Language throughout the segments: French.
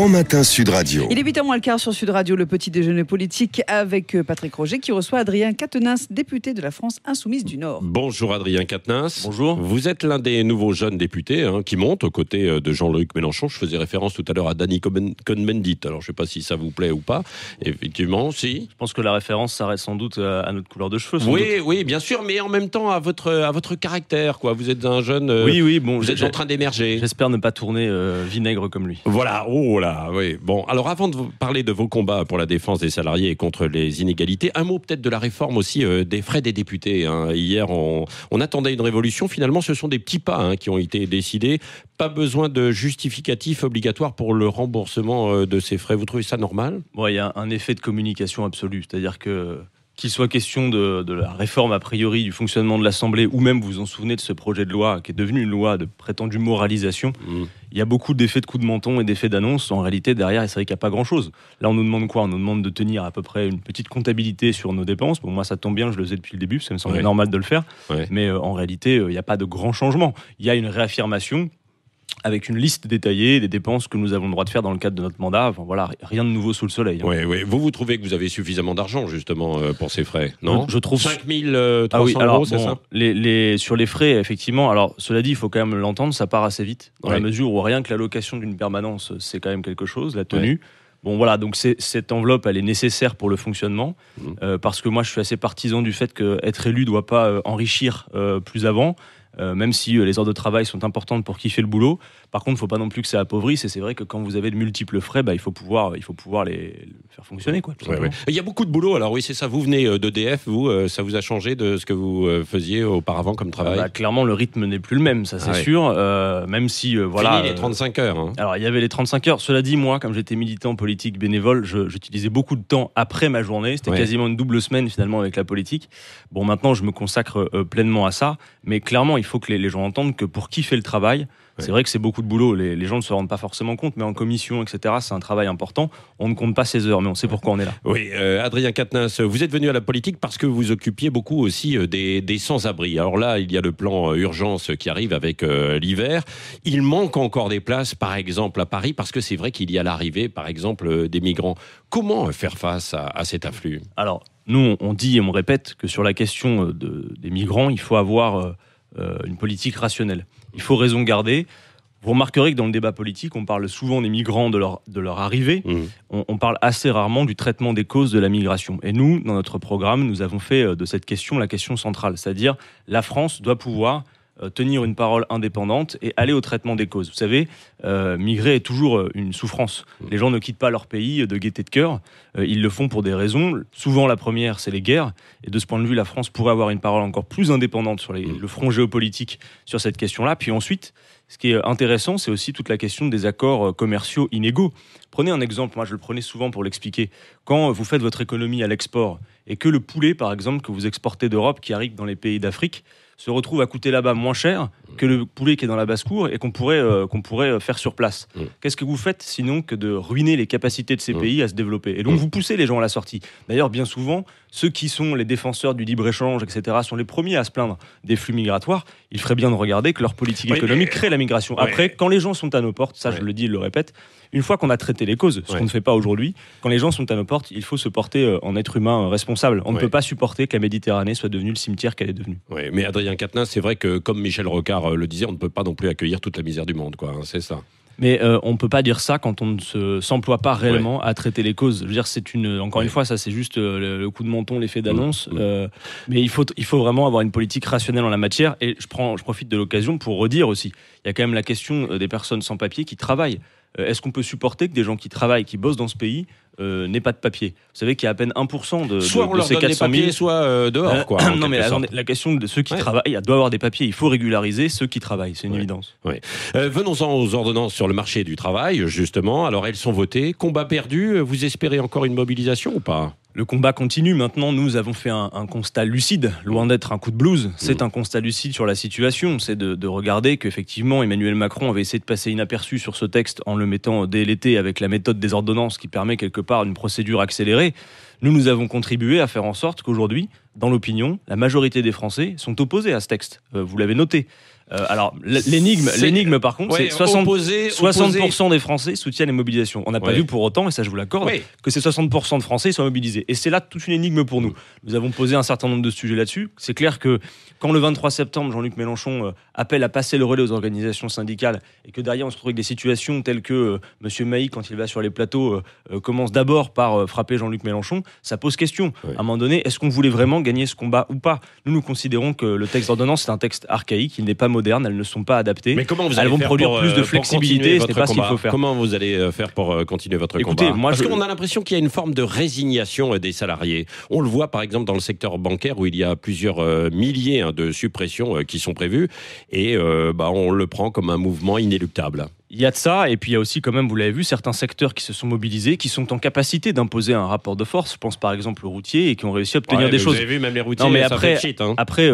Grand Matin Sud Radio. Il est 8h moins le quart sur Sud Radio, le petit déjeuner politique avec Patrick Roger qui reçoit Adrien Quatennens, député de la France Insoumise du Nord. Bonjour Adrien Quatennens. Bonjour. Vous êtes l'un des nouveaux jeunes députés qui montent aux côtés de Jean-Luc Mélenchon. Je faisais référence tout à l'heure à Danny Cohn-Bendit. Alors je ne sais pas si ça vous plaît ou pas. Effectivement, si. Je pense que la référence s'arrête sans doute à notre couleur de cheveux. Oui, bien sûr, mais en même temps à votre caractère, quoi. Vous êtes un jeune. Bon, vous êtes en train d'émerger. J'espère ne pas tourner vinaigre comme lui. Voilà. Oh là, oui. Bon, alors avant de vous parler de vos combats pour la défense des salariés et contre les inégalités, un mot peut-être de la réforme aussi des frais des députés. Hier, on attendait une révolution. Finalement, ce sont des petits pas qui ont été décidés. Pas besoin de justificatif obligatoire pour le remboursement de ces frais. Vous trouvez ça normal ? Bon, il y a un effet de communication absolu. C'est-à-dire qu'il soit question de la réforme a priori du fonctionnement de l'Assemblée, ou même vous vous en souvenez de ce projet de loi qui est devenu une loi de prétendue moralisation, il y a beaucoup d'effets de coups de menton et d'effets d'annonce. En réalité, derrière, c'est vrai qu'il n'y a pas grand-chose. Là, on nous demande quoi ? On nous demande de tenir à peu près une petite comptabilité sur nos dépenses. Bon, moi, ça tombe bien, je le faisais depuis le début, ça me semble normal de le faire. Ouais. Mais en réalité, il n'y a pas de grand changement. Il y a une réaffirmation avec une liste détaillée des dépenses que nous avons le droit de faire dans le cadre de notre mandat. Enfin, voilà, rien de nouveau sous le soleil. Oui. Vous trouvez que vous avez suffisamment d'argent, justement, pour ces frais, non ? Je trouve 5 300 euros, c'est ça ? Sur les frais, effectivement, alors cela dit, il faut quand même l'entendre, ça part assez vite, dans la mesure où rien que la location d'une permanence, c'est quand même quelque chose, la tenue. Ouais. Bon voilà, donc cette enveloppe, elle est nécessaire pour le fonctionnement, parce que moi je suis assez partisan du fait qu'être élu ne doit pas enrichir plus avant, même si les heures de travail sont importantes pour kiffer le boulot. Par contre, il ne faut pas non plus que ça appauvrisse, et c'est vrai que quand vous avez de multiples frais, il faut pouvoir les faire fonctionner, quoi. Ouais. Il y a beaucoup de boulot, alors oui, c'est ça, vous venez d'EDF, ça vous a changé de ce que vous faisiez auparavant comme travail ? Clairement, le rythme n'est plus le même, ça c'est sûr, même si... Fini les 35 heures. Alors, il y avait les 35 heures, cela dit, moi, comme j'étais militant politique bénévole, j'utilisais beaucoup de temps après ma journée, c'était quasiment une double semaine finalement avec la politique. Bon, maintenant, je me consacre pleinement à ça, mais clairement, il faut que les gens entendent que pour kiffer le travail, c'est vrai que c'est beaucoup de boulot, les gens ne se rendent pas forcément compte, mais en commission, etc., c'est un travail important. On ne compte pas ses heures, mais on sait pourquoi on est là. Oui, Adrien Quatennens, vous êtes venu à la politique parce que vous occupiez beaucoup aussi des sans-abri. Alors là, il y a le plan urgence qui arrive avec l'hiver. Il manque encore des places, par exemple, à Paris, parce que c'est vrai qu'il y a l'arrivée, par exemple, des migrants. Comment faire face à cet afflux ? Alors, nous, on dit et on répète que sur la question des migrants, il faut avoir une politique rationnelle. Il faut raison garder. Vous remarquerez que dans le débat politique, on parle souvent des migrants, de leur arrivée. On parle assez rarement du traitement des causes de la migration. Et nous, dans notre programme, nous avons fait de cette question la question centrale. C'est-à-dire, la France doit pouvoir tenir une parole indépendante et aller au traitement des causes. Vous savez, migrer est toujours une souffrance. Les gens ne quittent pas leur pays de gaieté de cœur. Ils le font pour des raisons. Souvent, la première, c'est les guerres. Et de ce point de vue, la France pourrait avoir une parole encore plus indépendante sur le front géopolitique sur cette question-là. Puis ensuite, ce qui est intéressant, c'est aussi toute la question des accords commerciaux inégaux. Prenez un exemple, moi je le prenais souvent pour l'expliquer. Quand vous faites votre économie à l'export et que le poulet, par exemple, que vous exportez d'Europe, qui arrive dans les pays d'Afrique, se retrouve à coûter là-bas moins cher que le poulet qui est dans la basse-cour et qu'on pourrait faire sur place. Qu'est-ce que vous faites sinon que de ruiner les capacités de ces pays à se développer ? Et donc vous poussez les gens à la sortie. D'ailleurs, bien souvent, ceux qui sont les défenseurs du libre-échange, etc., sont les premiers à se plaindre des flux migratoires. Il ferait bien de regarder que leur politique économique crée la migration. Après, quand les gens sont à nos portes, ça je le dis et je le répète, une fois qu'on a traité les causes, ce qu'on ne fait pas aujourd'hui, quand les gens sont à nos portes, il faut se porter en être humain responsable. On ne peut pas supporter que la Méditerranée soit devenue le cimetière qu'elle est devenue. Oui, mais Adrien Quatennens, c'est vrai que, comme Michel Rocard le disait, on ne peut pas non plus accueillir toute la misère du monde, quoi. C'est ça. Mais on ne peut pas dire ça quand on ne s'emploie pas réellement à traiter les causes. Je veux dire, encore une fois, ça c'est juste le coup de menton, l'effet d'annonce. Mais il faut vraiment avoir une politique rationnelle en la matière. Et je profite de l'occasion pour redire aussi, il y a quand même la question des personnes sans papier qui travaillent. Est-ce qu'on peut supporter que des gens qui travaillent, qui bossent dans ce pays, n'aient pas de papier ? Vous savez qu'il y a à peine 1% de soit on leur ces donne 400 000... des papiers, soit dehors, quoi. Non, mais la question de ceux qui travaillent, il doit y avoir des papiers. Il faut régulariser ceux qui travaillent, c'est une évidence. Venons-en aux ordonnances sur le marché du travail, justement. Alors, elles sont votées. Combat perdu, vous espérez encore une mobilisation ou pas ? Le combat continue. Maintenant, nous avons fait un constat lucide, loin d'être un coup de blues. C'est un constat lucide sur la situation. C'est de regarder qu'effectivement, Emmanuel Macron avait essayé de passer inaperçu sur ce texte en le mettant dès l'été avec la méthode des ordonnances qui permet quelque part une procédure accélérée. Nous avons contribué à faire en sorte qu'aujourd'hui, dans l'opinion, la majorité des Français sont opposés à ce texte. Vous l'avez noté. Alors, l'énigme, par contre, c'est 60% des Français soutiennent les mobilisations. On n'a pas vu pour autant, et ça je vous l'accorde, que ces 60% de Français soient mobilisés. Et c'est là toute une énigme pour nous. Nous avons posé un certain nombre de sujets là-dessus. C'est clair que quand le 23 septembre, Jean-Luc Mélenchon appelle à passer le relais aux organisations syndicales, et que derrière on se retrouve avec des situations telles que M. Maï, quand il va sur les plateaux, commence d'abord par frapper Jean-Luc Mélenchon, ça pose question. À un moment donné, est-ce qu'on voulait vraiment gagner ce combat ou pas ? Nous considérons que le texte d'ordonnance, c'est un texte archaïque, il n'est pas moderne, elles ne sont pas adaptées. Mais comment vous allez elles vont faire produire plus de flexibilité, ce n'est pas ce qu'il faut faire. Comment vous allez faire pour continuer votre combat ? Parce qu'on a l'impression qu'il y a une forme de résignation des salariés. On le voit par exemple dans le secteur bancaire où il y a plusieurs milliers de suppressions qui sont prévues et on le prend comme un mouvement inéluctable. Il y a de ça, et puis il y a aussi, quand même, vous l'avez vu, certains secteurs qui se sont mobilisés, qui sont en capacité d'imposer un rapport de force. Je pense par exemple aux routiers, et qui ont réussi à obtenir des choses. Vous avez vu, même les routiers, non, mais ça fait shit. Après,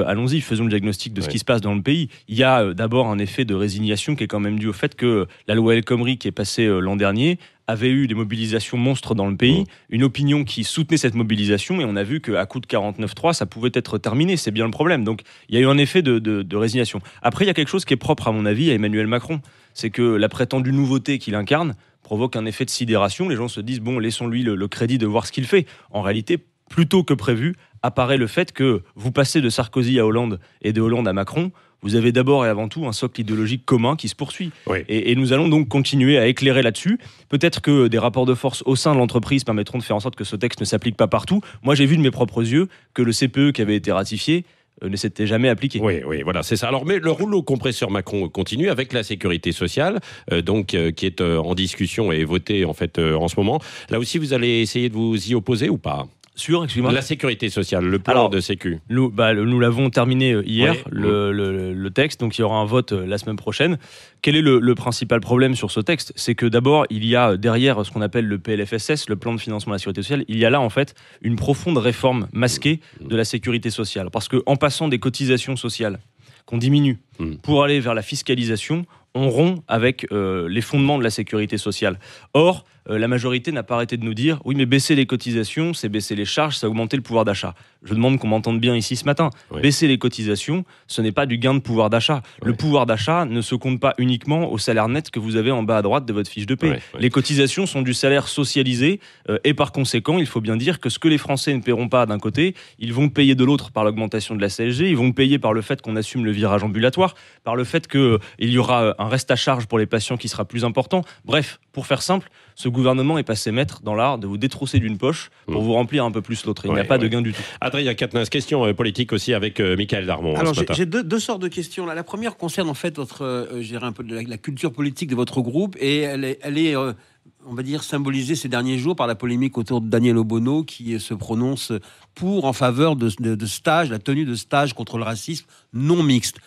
allons-y, faisons le diagnostic de ce qui se passe dans le pays. Il y a d'abord un effet de résignation qui est quand même dû au fait que la loi El Khomri, qui est passée l'an dernier, avait eu des mobilisations monstres dans le pays, une opinion qui soutenait cette mobilisation, et on a vu qu'à coup de 49.3, ça pouvait être terminé. C'est bien le problème. Donc il y a eu un effet de résignation. Après, il y a quelque chose qui est propre, à mon avis, à Emmanuel Macron. C'est que la prétendue nouveauté qu'il incarne provoque un effet de sidération. Les gens se disent, bon, laissons-lui le crédit de voir ce qu'il fait. En réalité, plutôt que prévu, apparaît le fait que vous passez de Sarkozy à Hollande et de Hollande à Macron. Vous avez d'abord et avant tout un socle idéologique commun qui se poursuit. Et nous allons donc continuer à éclairer là-dessus. Peut-être que des rapports de force au sein de l'entreprise permettront de faire en sorte que ce texte ne s'applique pas partout. Moi, j'ai vu de mes propres yeux que le CPE qui avait été ratifié ne s'était jamais appliqué. Oui, voilà, c'est ça. Alors, mais le rouleau compresseur Macron continue avec la sécurité sociale, qui est en discussion et votée en fait en ce moment. Là aussi, vous allez essayer de vous y opposer ou pas ? Excusez-moi. La sécurité sociale, le plan de sécu. Nous l'avons terminé hier, le texte, donc il y aura un vote la semaine prochaine. Quel est le principal problème sur ce texte ? C'est que d'abord, il y a derrière ce qu'on appelle le PLFSS, le plan de financement de la sécurité sociale, il y a là en fait une profonde réforme masquée de la sécurité sociale. Parce qu'en passant des cotisations sociales qu'on diminue pour aller vers la fiscalisation, on rompt avec les fondements de la sécurité sociale. Or, la majorité n'a pas arrêté de nous dire « Oui, mais baisser les cotisations, c'est baisser les charges, ça augmenter le pouvoir d'achat. » Je demande qu'on m'entende bien ici ce matin. Baisser les cotisations, ce n'est pas du gain de pouvoir d'achat. Le pouvoir d'achat ne se compte pas uniquement au salaire net que vous avez en bas à droite de votre fiche de paie. Les cotisations sont du salaire socialisé et par conséquent, il faut bien dire que ce que les Français ne paieront pas d'un côté, ils vont payer de l'autre par l'augmentation de la CSG, ils vont payer par le fait qu'on assume le virage ambulatoire, par le fait qu'il y aura un reste à charge pour les patients qui sera plus important. Bref, pour faire simple, ce gouvernement est passé maître dans l'art de vous détrousser d'une poche pour vous remplir un peu plus l'autre. Il n'y a pas de gain du tout. Adrien Quatennens, question politique aussi avec Michael Darmon. Alors j'ai deux sortes de questions. Là. La première concerne en fait un peu de la culture politique de votre groupe et elle est on va dire symbolisée ces derniers jours par la polémique autour de Daniel Obono qui se prononce en faveur de stages, la tenue de stages contre le racisme non mixte.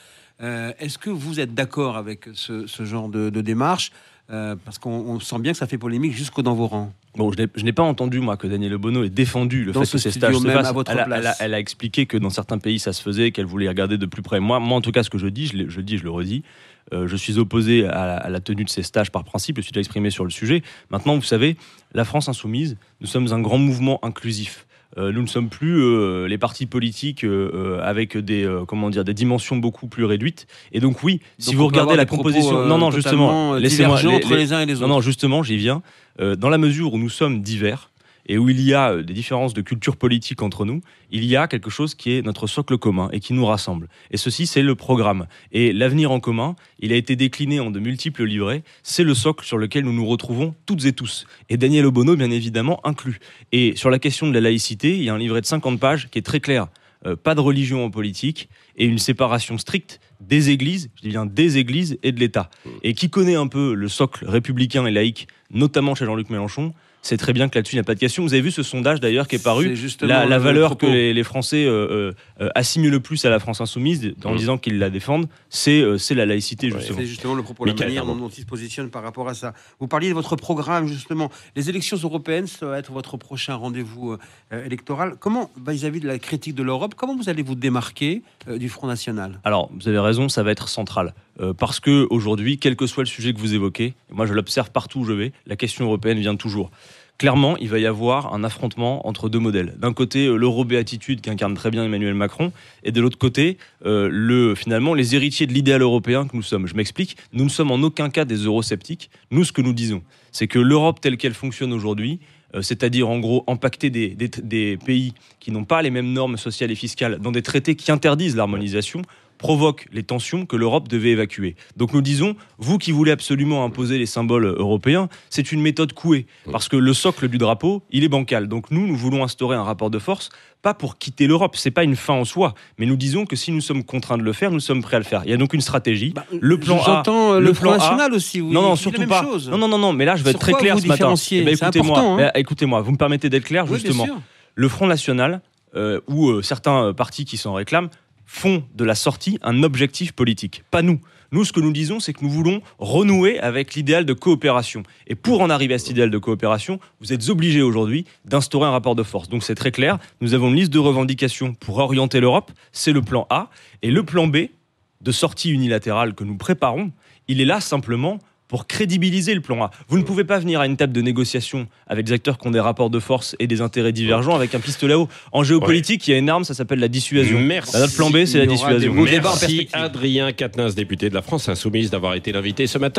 Est-ce que vous êtes d'accord avec ce genre de démarche ? Parce qu'on sent bien que ça fait polémique jusque dans vos rangs. Bon, je n'ai pas entendu, moi, que Daniel Obono ait défendu le fait que ces stages se fassent. Elle a expliqué que dans certains pays, ça se faisait, qu'elle voulait regarder de plus près. Moi, en tout cas, ce que je dis, je le redis, je suis opposé à la tenue de ces stages par principe, je suis déjà exprimé sur le sujet. Maintenant, vous savez, la France Insoumise, nous sommes un grand mouvement inclusif. Nous ne sommes plus les partis politiques avec des dimensions beaucoup plus réduites. Et donc oui, si vous regardez la composition, justement, laissez-moi entre les uns et les autres. Non, justement, j'y viens. Dans la mesure où nous sommes divers et où il y a des différences de culture politique entre nous, il y a quelque chose qui est notre socle commun et qui nous rassemble. Et ceci, c'est le programme. Et l'avenir en commun, il a été décliné en de multiples livrets. C'est le socle sur lequel nous nous retrouvons toutes et tous. Et Daniel Obono, bien évidemment, inclus. Et sur la question de la laïcité, il y a un livret de 50 pages qui est très clair. Pas de religion en politique et une séparation stricte des églises, je dis bien des églises et de l'État. Et qui connaît un peu le socle républicain et laïque, notamment chez Jean-Luc Mélenchon, c'est très bien que là-dessus, il n'y a pas de question. Vous avez vu ce sondage d'ailleurs qui est paru, la valeur que les Français assimilent le plus à la France Insoumise en disant qu'ils la défendent, c'est la laïcité justement. C'est justement le propos, la manière dont ils se positionnent par rapport à ça. Vous parliez de votre programme justement. Les élections européennes, ça va être votre prochain rendez-vous électoral. Comment, vis-à-vis de la critique de l'Europe, comment vous allez vous démarquer du Front National ? Alors, vous avez raison, ça va être central. Parce que aujourd'hui, quel que soit le sujet que vous évoquez, moi je l'observe partout où je vais, la question européenne vient toujours. clairement, il va y avoir un affrontement entre deux modèles. D'un côté, l'euro-béatitude qu'incarne très bien Emmanuel Macron, et de l'autre côté, finalement, les héritiers de l'idéal européen que nous sommes. Je m'explique, nous ne sommes en aucun cas des eurosceptiques. Nous, ce que nous disons, c'est que l'Europe telle qu'elle fonctionne aujourd'hui, c'est-à-dire en gros impacter des pays qui n'ont pas les mêmes normes sociales et fiscales dans des traités qui interdisent l'harmonisation, provoque les tensions que l'Europe devait évacuer. Donc nous disons, vous qui voulez absolument imposer les symboles européens, c'est une méthode couée, parce que le socle du drapeau, il est bancal. Donc nous voulons instaurer un rapport de force, pas pour quitter l'Europe, c'est pas une fin en soi, mais nous disons que si nous sommes contraints de le faire, nous sommes prêts à le faire. Il y a donc une stratégie, le plan A. J'entends le Front National aussi. Non, surtout pas. Non, mais là je vais être très clair ce matin. Écoutez-moi, vous me permettez d'être clair, justement. Le Front National, ou certains partis qui s'en réclament, font de la sortie un objectif politique. Pas nous. Nous, ce que nous disons, c'est que nous voulons renouer avec l'idéal de coopération. Et pour en arriver à cet idéal de coopération, vous êtes obligés aujourd'hui d'instaurer un rapport de force. Donc c'est très clair, nous avons une liste de revendications pour orienter l'Europe, c'est le plan A. Et le plan B, de sortie unilatérale que nous préparons, il est là simplement pour crédibiliser le plan A. Vous ne pouvez pas venir à une table de négociation avec des acteurs qui ont des rapports de force et des intérêts divergents avec un pistolet à eau. En géopolitique, il y a une arme, ça s'appelle la dissuasion. Merci. Notre plan B, c'est la dissuasion. Merci Adrien Quatennens, député de la France Insoumise, d'avoir été l'invité ce matin.